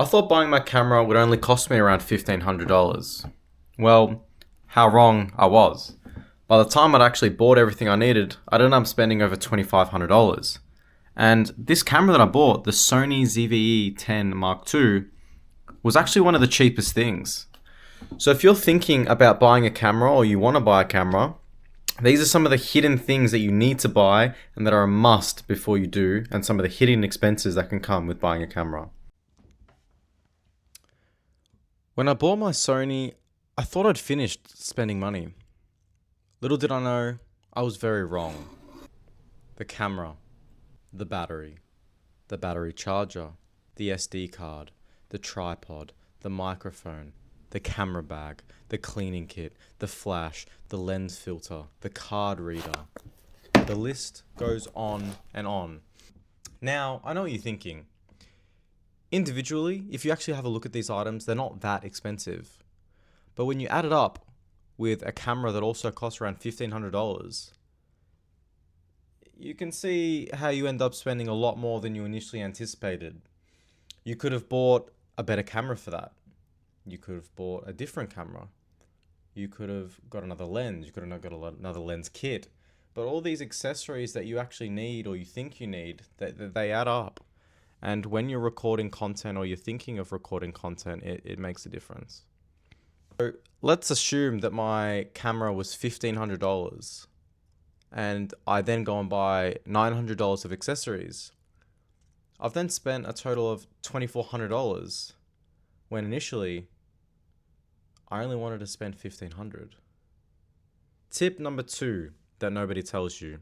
I thought buying my camera would only cost me around $1,500. Well, how wrong I was. By the time I'd actually bought everything I needed, I'd ended up spending over $2,500. And this camera that I bought, the Sony ZV-E10 Mark II, was actually one of the cheapest things. So if you're thinking about buying a camera or you want to buy a camera, these are some of the hidden things that you need to buy and that are a must before you do, and some of the hidden expenses that can come with buying a camera. When I bought my Sony, I thought I'd finished spending money. Little did I know, I was very wrong. The camera, the battery charger, the SD card, the tripod, the microphone, the camera bag, the cleaning kit, the flash, the lens filter, the card reader. The list goes on and on. Now, I know what you're thinking. Individually, if you actually have a look at these items, they're not that expensive. But when you add it up with a camera that also costs around $1,500, you can see how you end up spending a lot more than you initially anticipated. You could have bought a better camera for that. You could have bought a different camera. You could have got another lens. You could have got another lens kit. But all these accessories that you actually need or you think you need, they add up. And when you're recording content or you're thinking of recording content, it makes a difference. So let's assume that my camera was $1,500 and I then go and buy $900 of accessories. I've then spent a total of $2,400 when initially I only wanted to spend $1,500. Tip number 2 that nobody tells you.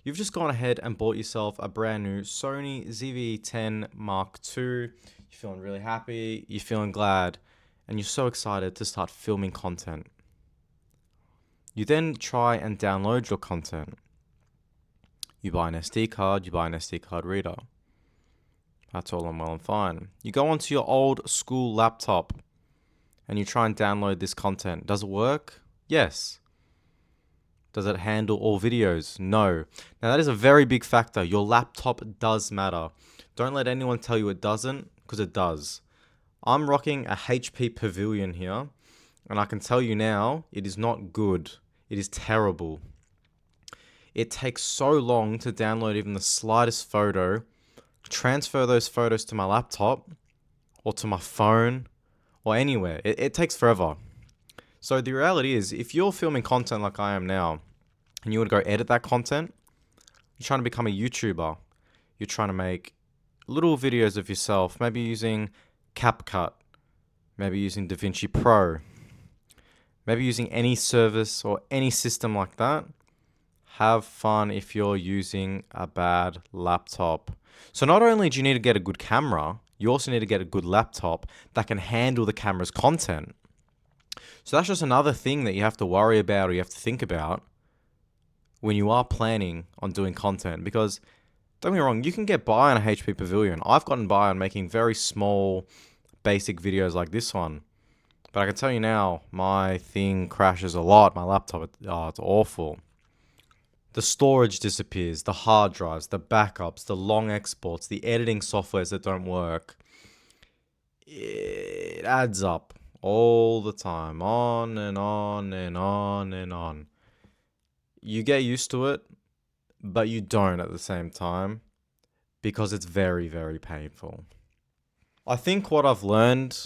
You've just gone ahead and bought yourself a brand new Sony ZV-E10 Mark II. You're feeling really happy, you're feeling glad, and you're so excited to start filming content. You then try and download your content. You buy an SD card, you buy an SD card reader. That's all well and fine. You go onto your old school laptop and you try and download this content. Does it work? Yes. Does it handle all videos? No. Now that is a very big factor. Your laptop does matter. Don't let anyone tell you it doesn't, because it does. I'm rocking a HP Pavilion here, and I can tell you now, it is not good. It is terrible. It takes so long to download even the slightest photo, transfer those photos to my laptop, or to my phone, or anywhere. It takes forever. So the reality is, if you're filming content like I am now, and you want to go edit that content, you're trying to become a YouTuber, you're trying to make little videos of yourself, maybe using CapCut, maybe using DaVinci Pro, maybe using any service or any system like that, have fun if you're using a bad laptop. So not only do you need to get a good camera, you also need to get a good laptop that can handle the camera's content. So that's just another thing that you have to worry about or you have to think about when you are planning on doing content. Because don't get me wrong, you can get by on a HP Pavilion. I've gotten by on making very small, basic videos like this one. But I can tell you now, my thing crashes a lot. My laptop, it's awful. The storage disappears, the hard drives, the backups, the long exports, the editing softwares that don't work. It adds up all the time, on and on and on and on. You get used to it, but you don't at the same time, because it's very, very painful. I think what I've learned,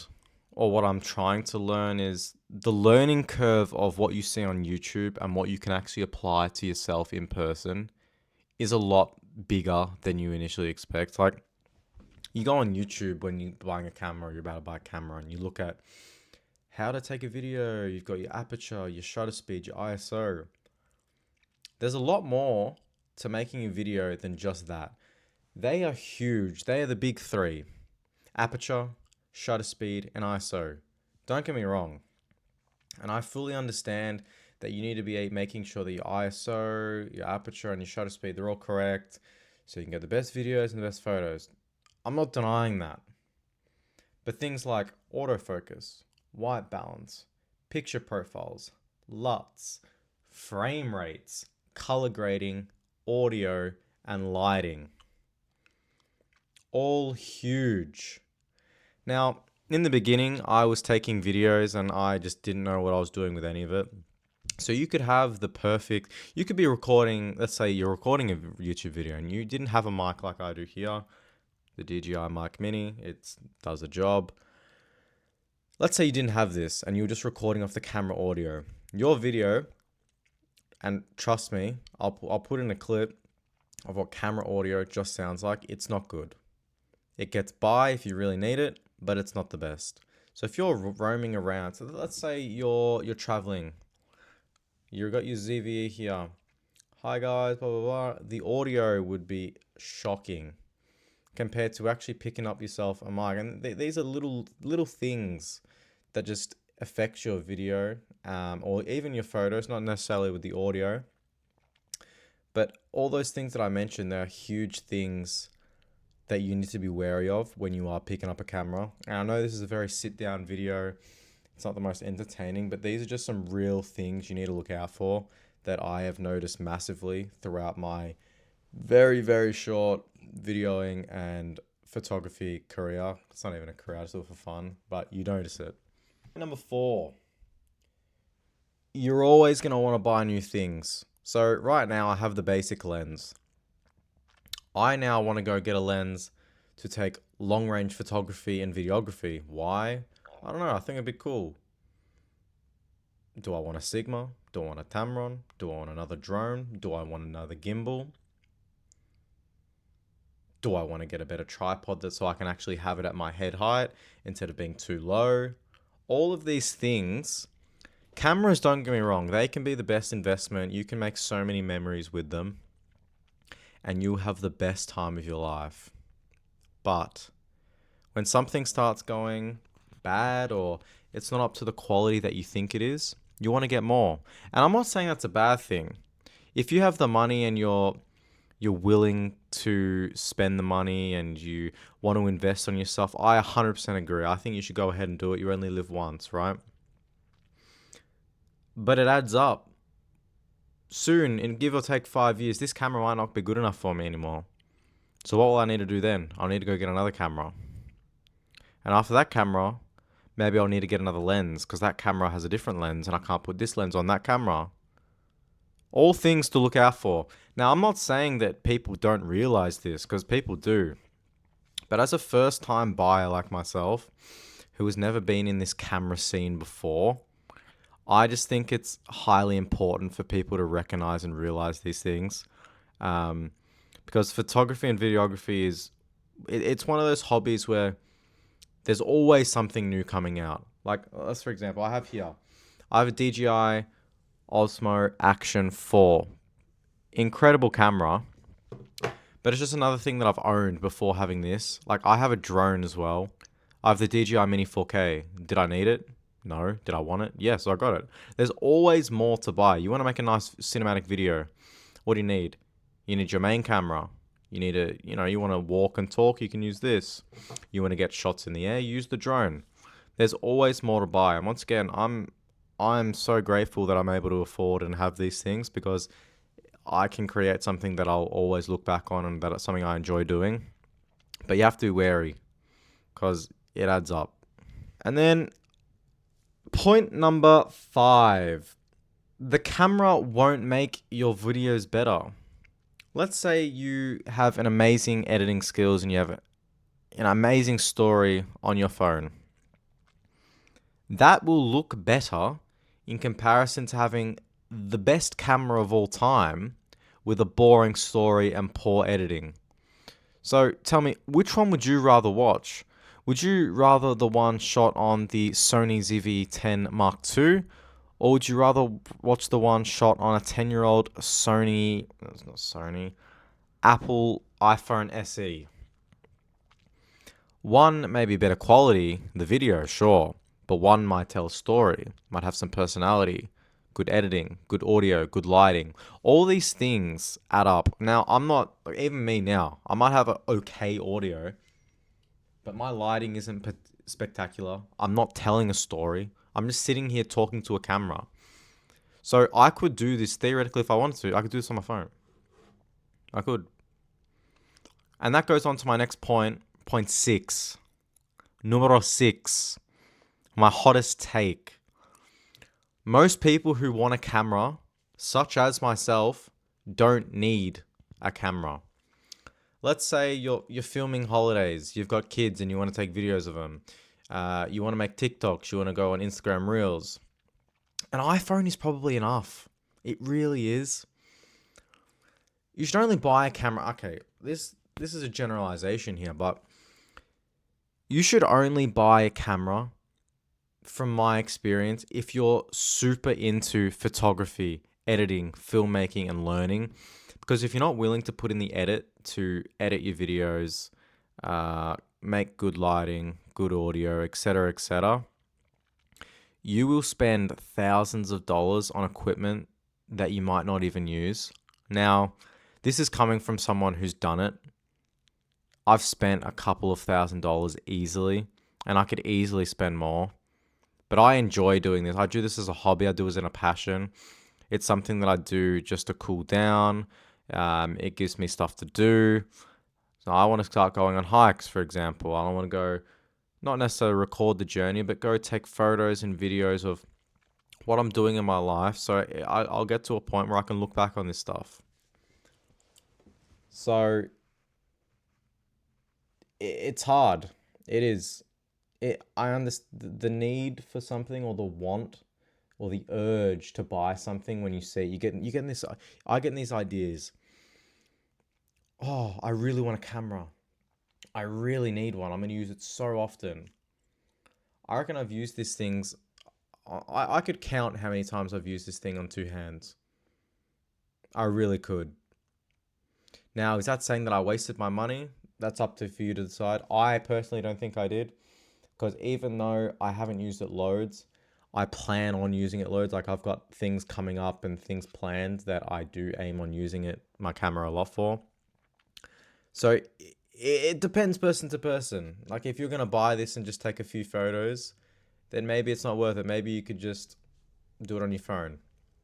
or what I'm trying to learn, is the learning curve of what you see on YouTube and what you can actually apply to yourself in person is a lot bigger than you initially expect. Like, you go on YouTube when you're buying a camera, or you're about to buy a camera, and you look at how to take a video. You've got your aperture, your shutter speed, your ISO. There's a lot more to making a video than just that. They are huge. They are the big 3. Aperture, shutter speed, and ISO. Don't get me wrong. And I fully understand that you need to be making sure that your ISO, your aperture, and your shutter speed, they're all correct, so you can get the best videos and the best photos. I'm not denying that. But things like autofocus, white balance, picture profiles, LUTs, frame rates, color grading, audio, and lighting. All huge. Now, in the beginning, I was taking videos and I just didn't know what I was doing with any of it. So you could have you could be recording, let's say you're recording a YouTube video and you didn't have a mic like I do here, the DJI Mic Mini, it does the job. Let's say you didn't have this and you were just recording off the camera audio. Your video, and trust me, I'll put in a clip of what camera audio just sounds like. It's not good. It gets by if you really need it, but it's not the best. So if you're roaming around, so let's say you're traveling, you've got your ZVE here. Hi guys, blah blah blah. The audio would be shocking compared to actually picking up yourself a mic. And these are little things that just affects your video, or even your photos, not necessarily with the audio. But all those things that I mentioned, they are huge things that you need to be wary of when you are picking up a camera. And I know this is a very sit down video. It's not the most entertaining, but these are just some real things you need to look out for that I have noticed massively throughout my very, very short videoing and photography career. It's not even a career, I just do it for fun, but you notice it. Number 4, you're always going to want to buy new things. So right now I have the basic lens. I now want to go get a lens to take long range photography and videography. Why? I don't know. I think it'd be cool. Do I want a Sigma? Do I want a Tamron? Do I want another drone? Do I want another gimbal? Do I want to get a better tripod so I can actually have it at my head height instead of being too low? All of these things, cameras, don't get me wrong, they can be the best investment. You can make so many memories with them and you'll have the best time of your life. But when something starts going bad or it's not up to the quality that you think it is, you want to get more. And I'm not saying that's a bad thing. If you have the money and you're willing to spend the money and you want to invest on yourself, I 100% agree. I think you should go ahead and do it. You only live once, right? But it adds up. Soon, in give or take 5 years, this camera might not be good enough for me anymore. So what will I need to do then? I'll need to go get another camera. And after that camera, maybe I'll need to get another lens because that camera has a different lens and I can't put this lens on that camera. All things to look out for. Now, I'm not saying that people don't realize this because people do. But as a first time buyer like myself, who has never been in this camera scene before, I just think it's highly important for people to recognize and realize these things. Because photography and videography it's one of those hobbies where there's always something new coming out. Like, let's for example, I have a DJI Osmo Action 4. Incredible camera. But it's just another thing that I've owned before having this. Like, I have a drone as well. I have the DJI Mini 4K. Did I need it? No. Did I want it? Yes, I got it. There's always more to buy. You want to make a nice cinematic video. What do you need? You need your main camera. You need you want to walk and talk, you can use this. You want to get shots in the air, use the drone. There's always more to buy. And once again, I'm so grateful that I'm able to afford and have these things because I can create something that I'll always look back on and that it's something I enjoy doing. But you have to be wary because it adds up. And then point number 5. The camera won't make your videos better. Let's say you have an amazing editing skills and you have an amazing story on your phone. That will look better in comparison to having the best camera of all time with a boring story and poor editing. So tell me, which one would you rather watch? Would you rather the one shot on the Sony ZV-10 Mark II, or would you rather watch the one shot on a 10-year-old Apple iPhone SE? One may be better quality, the video, sure, but one might tell a story, might have some personality, good editing, good audio, good lighting. All these things add up. Now, I'm not, even me now, I might have an okay audio, but my lighting isn't spectacular. I'm not telling a story. I'm just sitting here talking to a camera. So I could do this theoretically if I wanted to. I could do this on my phone. I could. And that goes on to my next point, point 6. Numero 6. My hottest take. Most people who want a camera, such as myself, don't need a camera. Let's say you're filming holidays. You've got kids and you want to take videos of them. You want to make TikToks. You want to go on Instagram Reels. An iPhone is probably enough. It really is. You should only buy a camera. Okay, this is a generalization here, but you should only buy a camera, from my experience, if you're super into photography, editing, filmmaking, and learning. Because if you're not willing to put in the edit to edit your videos, make good lighting, good audio, etc., you will spend thousands of dollars on equipment that you might not even use. Now, this is coming from someone who's done it. I've spent a couple of $1,000s easily, and I could easily spend more. But I enjoy doing this. I do this as a hobby. I do this in a passion. It's something that I do just to cool down. It gives me stuff to do. So I want to start going on hikes, for example. I want to go, not necessarily record the journey, but go take photos and videos of what I'm doing in my life. So I'll get to a point where I can look back on this stuff. So it's hard. It is. I understand the need for something, or the want, or the urge to buy something. When you see, you get this. I get these ideas. Oh, I really want a camera. I really need one. I'm gonna use it so often. I reckon I've used these things. I could count how many times I've used this thing on two hands. I really could. Now, is that saying that I wasted my money? That's up to for you to decide. I personally don't think I did, because even though I haven't used it loads, I plan on using it loads. Like, I've got things coming up and things planned that I do aim on using my camera a lot for. So it depends person to person. Like, if you're gonna buy this and just take a few photos, then maybe it's not worth it. Maybe you could just do it on your phone.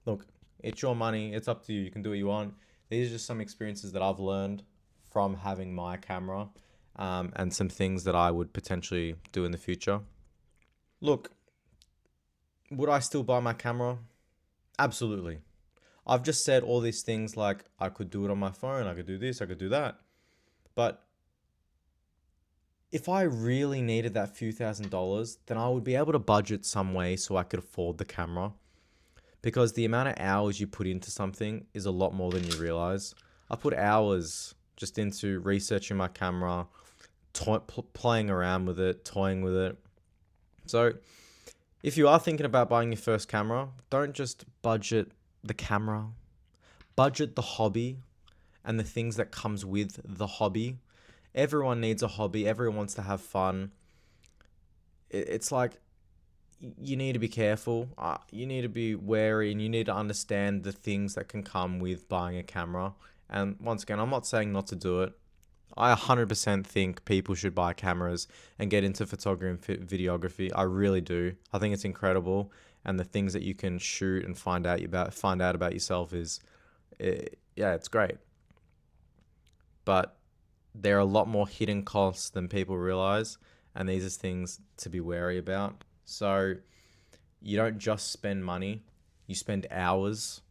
Look, it's your money. It's up to you. You can do what you want. These are just some experiences that I've learned from having my camera, and some things that I would potentially do in the future. Look, would I still buy my camera? Absolutely. I've just said all these things, like I could do it on my phone, I could do this, I could do that. But if I really needed that few $1,000s, then I would be able to budget some way so I could afford the camera. Because the amount of hours you put into something is a lot more than you realize. I put hours just into researching my camera, playing around with it, toying with it. So if you are thinking about buying your first camera, don't just budget the camera. Budget the hobby and the things that comes with the hobby. Everyone needs a hobby. Everyone wants to have fun. It's like, you need to be careful. You need to be wary, and you need to understand the things that can come with buying a camera. And once again, I'm not saying not to do it. I 100% think people should buy cameras and get into photography and videography. I really do. I think it's incredible, and the things that you can shoot and find out about yourself is, yeah, it's great. But there are a lot more hidden costs than people realize, and these are things to be wary about. So you don't just spend money, you spend hours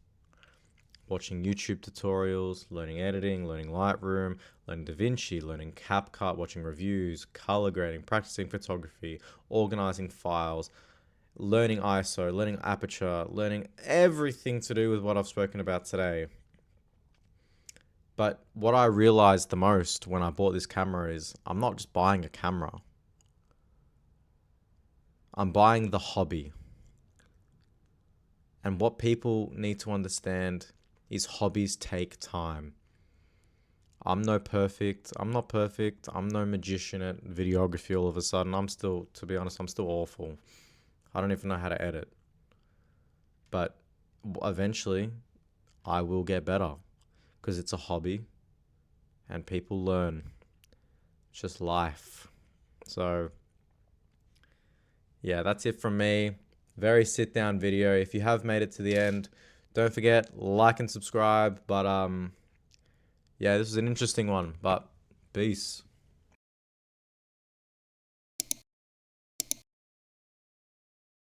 watching YouTube tutorials, learning editing, learning Lightroom, learning DaVinci, learning CapCut, watching reviews, color grading, practicing photography, organizing files, learning ISO, learning aperture, learning everything to do with what I've spoken about today. But what I realized the most when I bought this camera is, I'm not just buying a camera. I'm buying the hobby. And what people need to understand is hobbies take time. I'm not perfect. I'm no magician at videography all of a sudden. To be honest, I'm still awful. I don't even know how to edit. But eventually, I will get better, because it's a hobby and people learn. It's just life. So, yeah, that's it from me. Very sit down video. If you have made it to the end, don't forget, like and subscribe. But yeah, this was an interesting one, but peace.